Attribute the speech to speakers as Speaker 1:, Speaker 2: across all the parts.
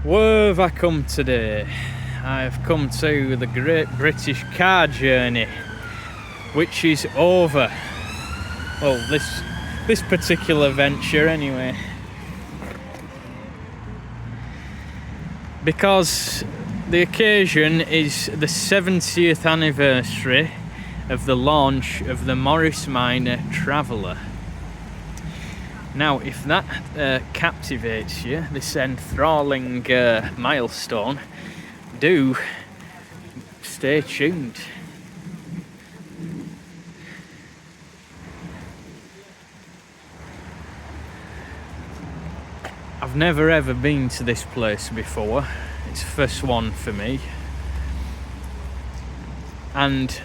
Speaker 1: Where have I come today? I have come to the Great British Car Journey, which is over. Well, this particular venture anyway. Because the occasion is the 70th anniversary of the launch of the Morris Minor Traveller. Now, if that captivates you, this enthralling milestone, do stay tuned. I've never ever been to this place before. It's the first one for me. And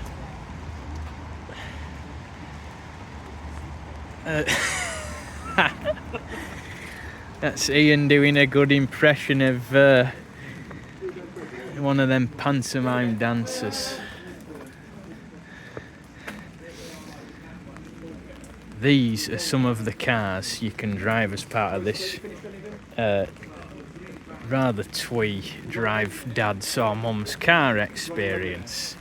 Speaker 1: that's Ian doing a good impression of one of them pantomime dancers. These are some of the cars you can drive as part of this rather twee drive dad's or mum's car experience.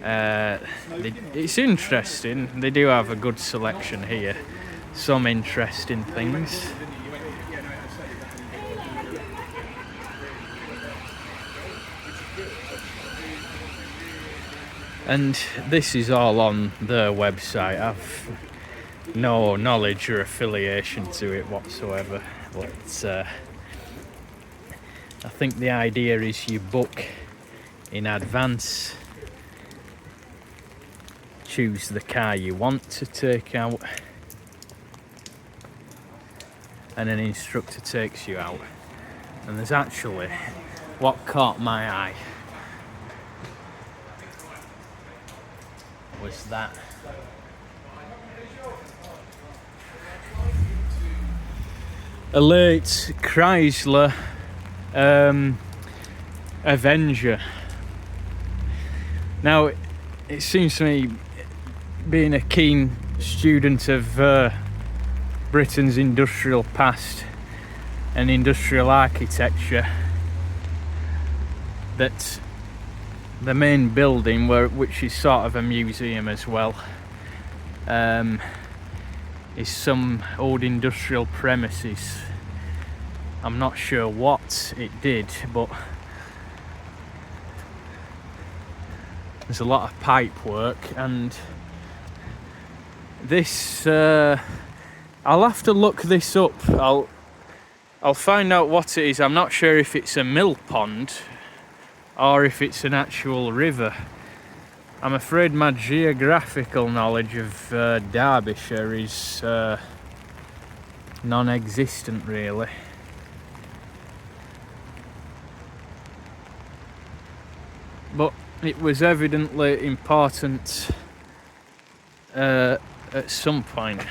Speaker 1: It's interesting. They do have a good selection here. Some interesting things. And this is all on their website. I've no knowledge or affiliation to it whatsoever. But I think the idea is you book in advance, choose the car you want to take out, and an instructor takes you out. And there's actually what caught my eye was that a late Chrysler Avenger. Now, it seems to me, being a keen student of Britain's industrial past and industrial architecture, that the main building, which is sort of a museum as well, is some old industrial premises. I'm not sure what it did, but there's a lot of pipe work, and this I'll have to look this up. I'll find out what it is. I'm not sure if it's a mill pond or if it's an actual river. I'm afraid my geographical knowledge of Derbyshire is non-existent, really. But it was evidently important at some point.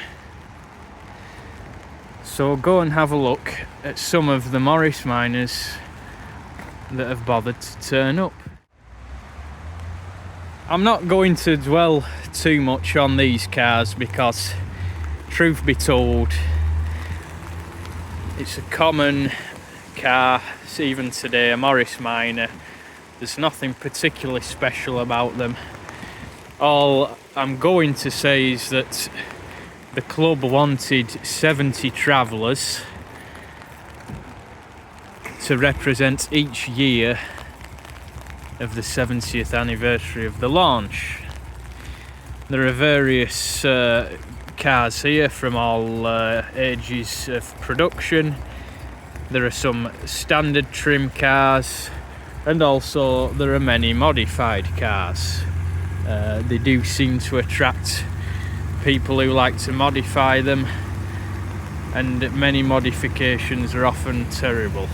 Speaker 1: So go and have a look at some of the Morris Minors that have bothered to turn up. I'm not going to dwell too much on these cars because, truth be told, it's a common car even today, a Morris Minor. There's nothing particularly special about them. All I'm going to say is that the club wanted 70 travellers to represent each year of the 70th anniversary of the launch. There are various cars here from all ages of production. There are some standard trim cars, and also there are many modified cars. They do seem to attract people who like to modify them, and many modifications are often terrible.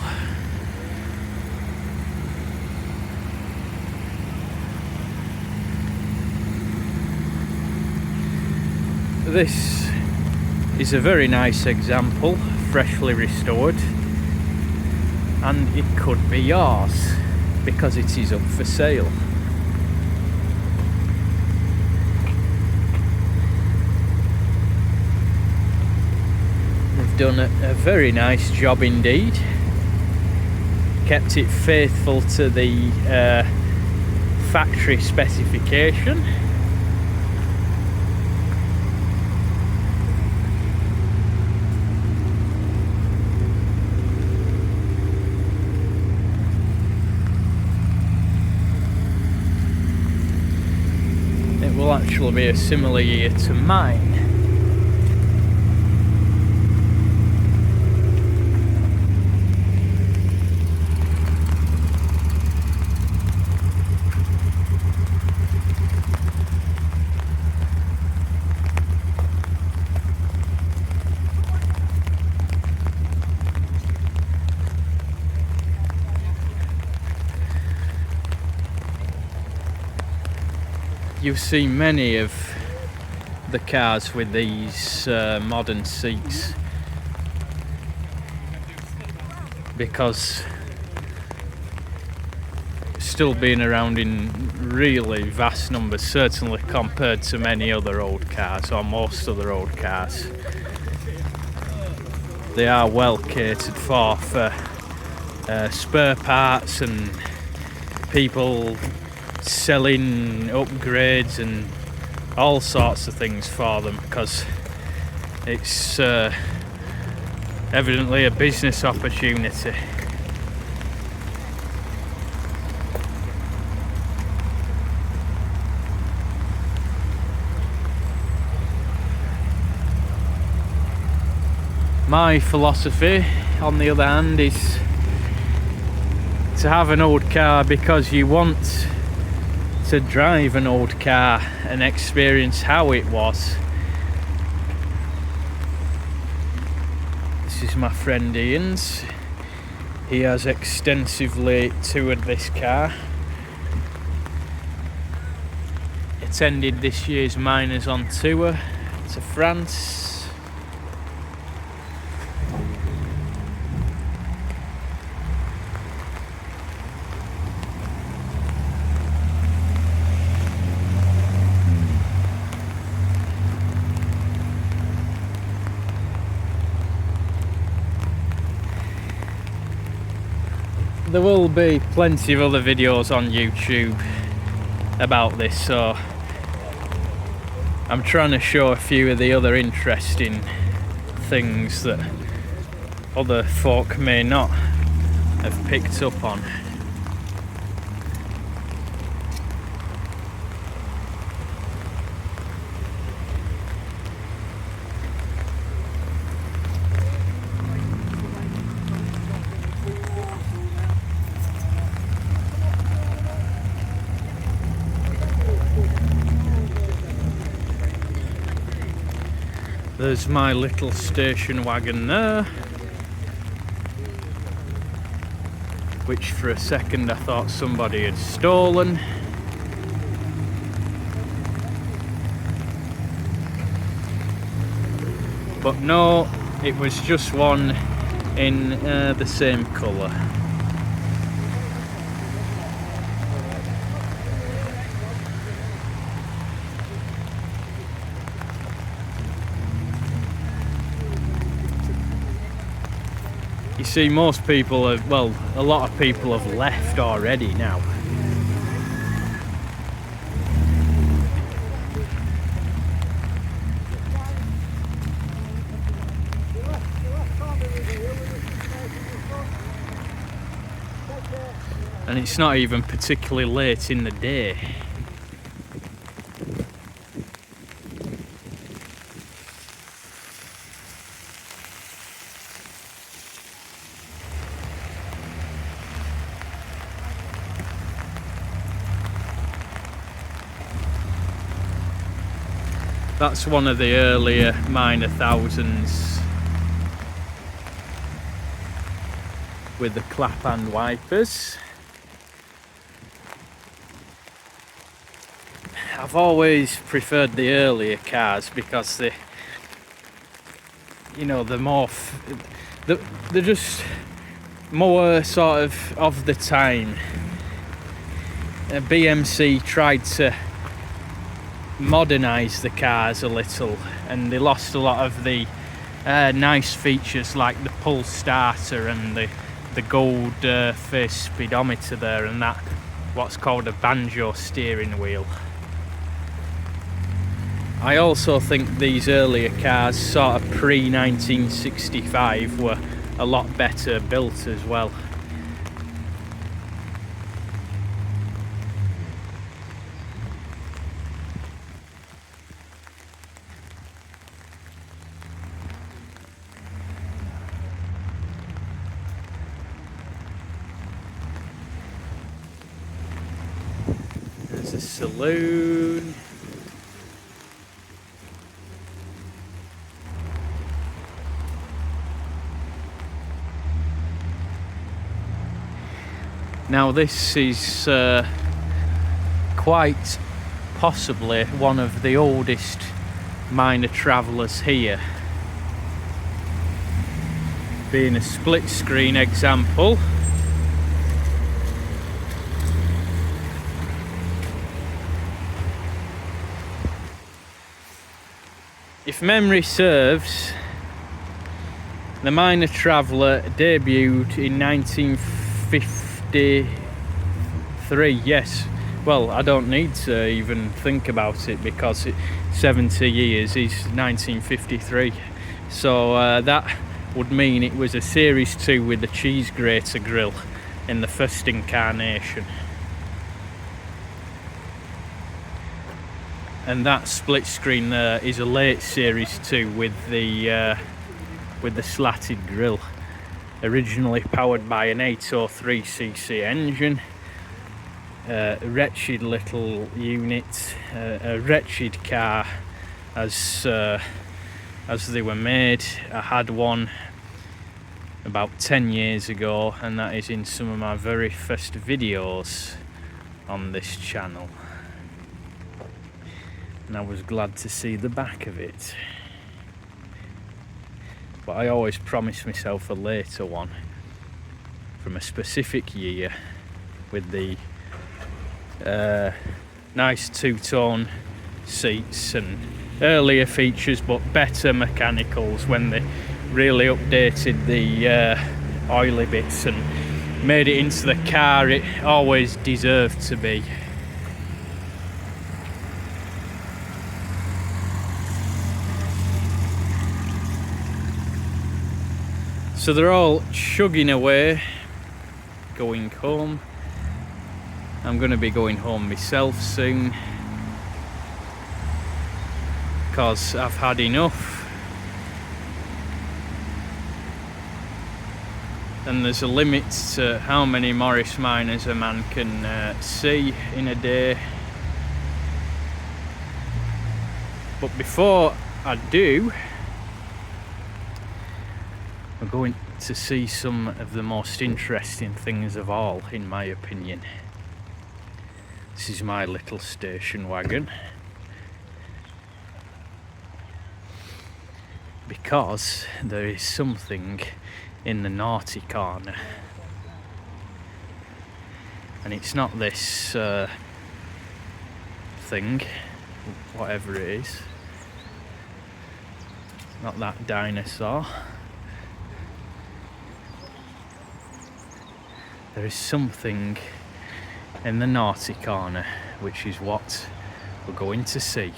Speaker 1: This is a very nice example, freshly restored, and it could be yours because it is up for sale. They've done a very nice job indeed, kept it faithful to the factory specification. It will actually be a similar year to mine. You've seen many of the cars with these modern seats because still being around in really vast numbers, certainly compared to many other old cars, or most other old cars. They are well catered for spare parts and people selling upgrades and all sorts of things for them, because it's evidently a business opportunity. My philosophy, on the other hand, is to have an old car because you want to drive an old car and experience how it was. This is my friend Ian's. He has extensively toured this car. Attended this year's Miners on Tour to France. There will be plenty of other videos on YouTube about this, so I'm trying to show a few of the other interesting things that other folk may not have picked up on. There's my little station wagon there, which for a second I thought somebody had stolen. But no, it was just one in the same colour. You see, most people have, well, a lot of people have left already now. And it's not even particularly late in the day. That's one of the earlier Miner 1000s with the clap-hand wipers. I've always preferred the earlier cars because they, you know, they're more, they're just more sort of the time. BMC tried to modernise the cars a little, and they lost a lot of the nice features like the pull starter and the the gold face speedometer there, and that what's called a banjo steering wheel. I also think these earlier cars, sort of pre-1965, were a lot better built as well. There's a saloon. Now this is quite possibly one of the oldest minor travellers here, being a split screen example. If memory serves, the minor traveller debuted in 1953, yes. Well, I don't need to even think about it because 70 years is 1953. So that would mean it was a Series 2 with the cheese grater grille in the first incarnation. And that split screen there is a late Series 2 with the slatted grille, originally powered by an 803cc engine. A wretched little unit, a wretched car as they were made. I had one about 10 years ago, and that is in some of my very first videos on this channel. And I was glad to see the back of it. But I always promise myself a later one from a specific year with the nice two-tone seats and earlier features, but better mechanicals when they really updated the oily bits and made it into the car it always deserved to be. So they're all chugging away, going home. I'm going to be going home myself soon because I've had enough. And there's a limit to how many Morris Minors a man can see in a day. But before I do, we're going to see some of the most interesting things of all, in my opinion. This is my little station wagon. Because there is something in the naughty corner. And it's not this thing, whatever it is. Not that dinosaur. There is something in the naughty corner, which is what we're going to see.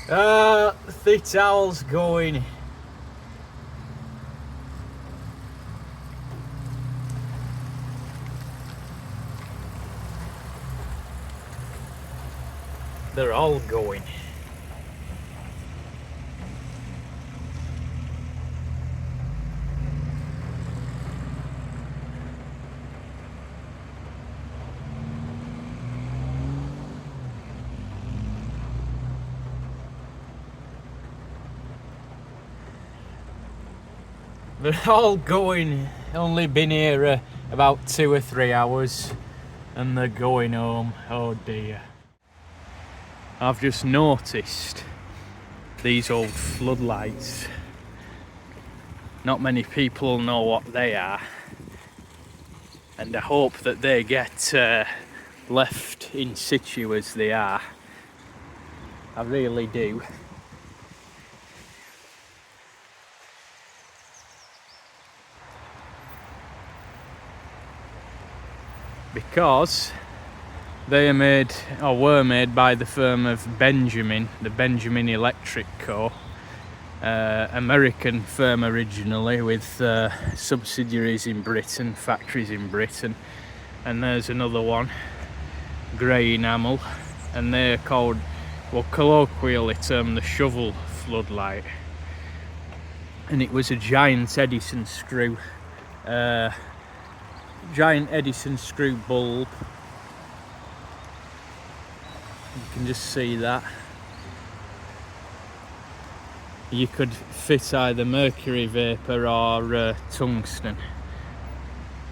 Speaker 1: The towel's going. They're all going. They're all going. Only been here about 2 or 3 hours and they're going home. Oh dear. I've just noticed these old floodlights. Not many people know what they are, and I hope that they get left in situ as they are. I really do. because they are made, or were made, by the firm of Benjamin, the Benjamin Electric Co. American firm originally, with subsidiaries in Britain, factories in Britain. And there's another one, grey enamel, and they're called, well, colloquially termed the shovel floodlight. And it was a giant Edison screw bulb. You can just see that. You could fit either mercury vapour or tungsten,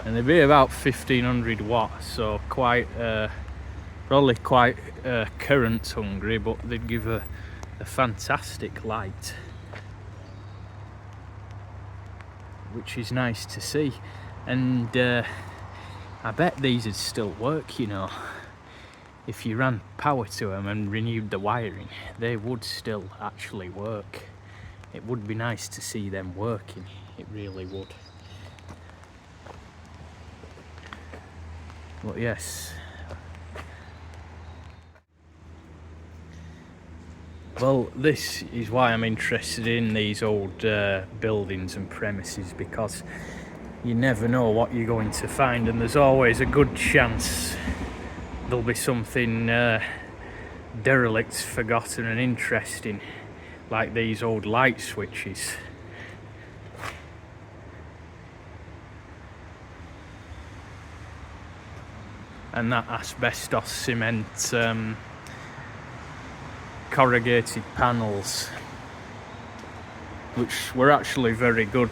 Speaker 1: and they'd be about 1500 watts, so quite probably quite current hungry, but they'd give a fantastic light, which is nice to see. And I bet these would still work, you know. If you ran power to them and renewed the wiring, they would still actually work. It would be nice to see them working, it really would. But yes. Well, this is why I'm interested in these old buildings and premises, because you never know what you're going to find, and there's always a good chance there'll be something derelict, forgotten and interesting, like these old light switches. And that asbestos cement corrugated panels, which were actually very good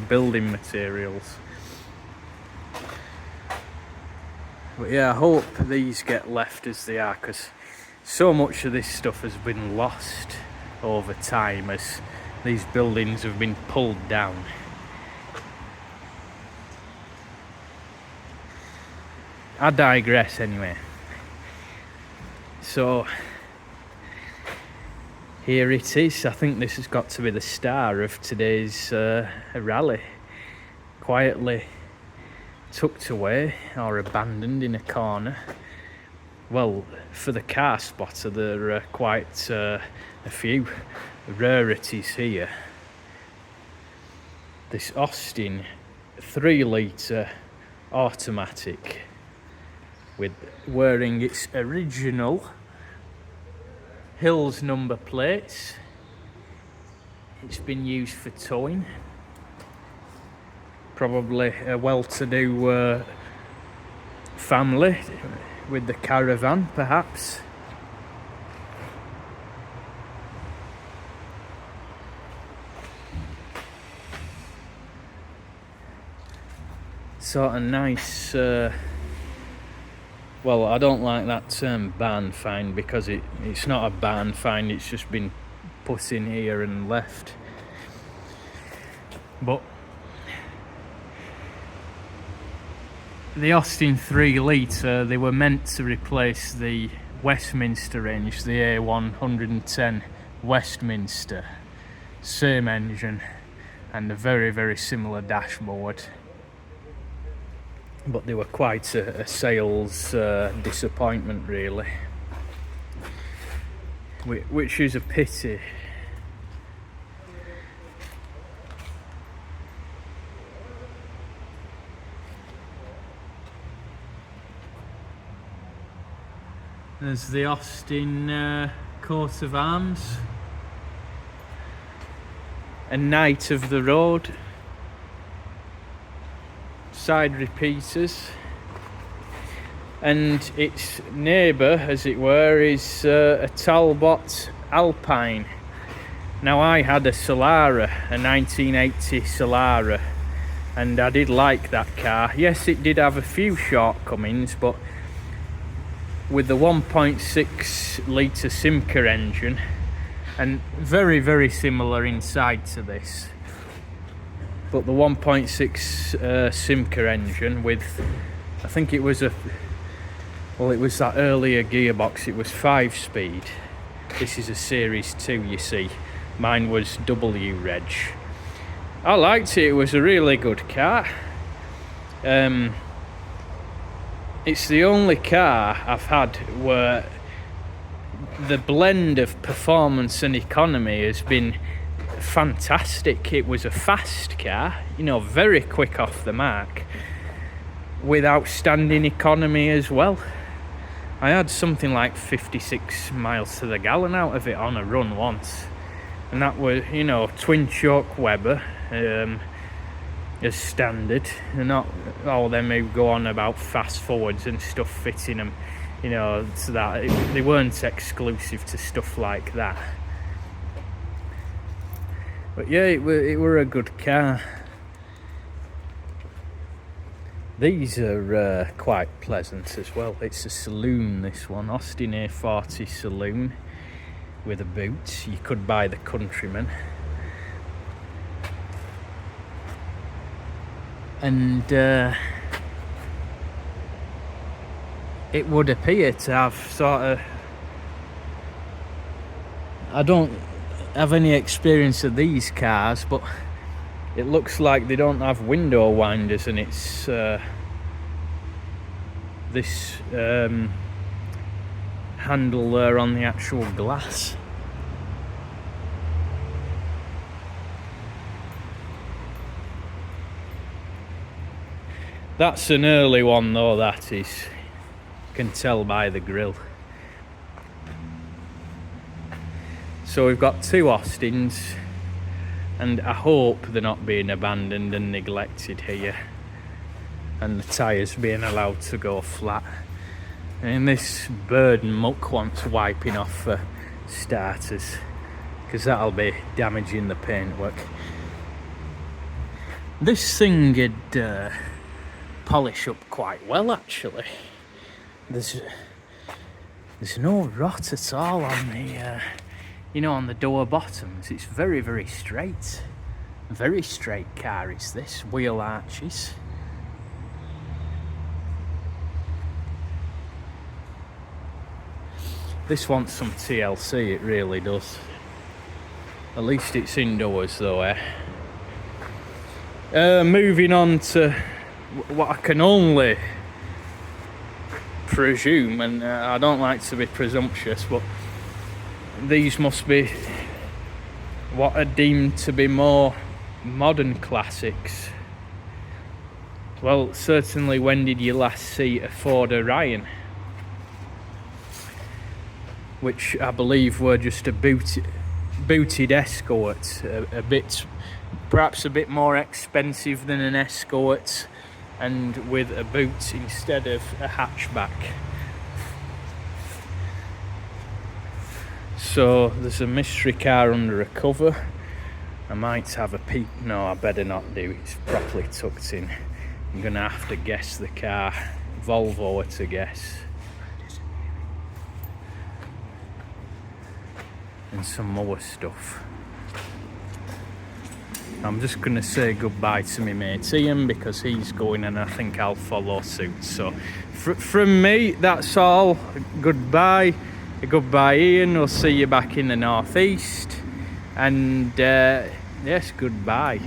Speaker 1: building materials. But yeah, I hope these get left as they are, because so much of this stuff has been lost over time as these buildings have been pulled down. I digress anyway. So here it is. I think this has got to be the star of today's rally. Quietly tucked away or abandoned in a corner. Well, for the car spotter, there are quite a few rarities here. This Austin 3-litre automatic, with wearing its original Hills number plates. It's been used for towing. Probably a well-to-do family with the caravan, perhaps. Sort of nice. Well, I don't like that term barn find, because it's not a barn find, it's just been put in here and left. But the Austin 3-litre, they were meant to replace the Westminster range, the A110 Westminster. Same engine and a very, very similar dashboard. But they were quite a sales disappointment, really, which is a pity. There's the Austin coat of arms, a knight of the road. Side repeaters, and its neighbour, as it were, is a Talbot Alpine. Now, I had a Solara, a 1980 Solara, and I did like that car. Yes, it did have a few shortcomings, but with the 1.6 litre Simca engine, and very, very similar inside to this, but the 1.6 Simca engine with, I think it was it was that earlier gearbox, it was 5-speed. This is a Series 2, you see. Mine was W reg. I liked it, it was a really good car. It's the only car I've had where the blend of performance and economy has been fantastic. It was a fast car, you know, very quick off the mark, with outstanding economy as well. I had something like 56 miles to the gallon out of it on a run once, and that was, you know, twin choke Weber as standard. They're not all them who go on about fast forwards and stuff fitting them, you know, to that. They weren't exclusive to stuff like that. But yeah, it were a good car. These are quite pleasant as well. It's a saloon, this one, Austin A40 saloon with a boot. You could buy the Countryman. And it would appear to have sort of... I don't have any experience of these cars, but it looks like they don't have window winders, and it's this handle there on the actual glass. That's an early one though, that is. You can tell by the grille. So we've got two Austins, and I hope they're not being abandoned and neglected here, and the tyres being allowed to go flat. And this bird and muck wants wiping off for starters, because that'll be damaging the paintwork. This thing would polish up quite well, actually. There's no rot at all on the you know, on the door bottoms. It's very, very straight. Very straight car is this. Wheel arches. This wants some TLC, it really does. At least it's indoors though, eh? Moving on to what I can only presume, and I don't like to be presumptuous, but these must be what are deemed to be more modern classics. Well, certainly, when did you last see a Ford Orion? Which I believe were just a booted Escort, a bit, perhaps a bit more expensive than an Escort, and with a boot instead of a hatchback. So there's a mystery car under a cover. I might have a peek. No, I better not do. It's properly tucked in. I'm gonna have to guess the car. Volvo to guess. And some more stuff. I'm just gonna say goodbye to my mate Ian, because he's going and I think I'll follow suit. So from me, that's all. Goodbye. Goodbye, Ian. We'll see you back in the northeast. And yes, goodbye.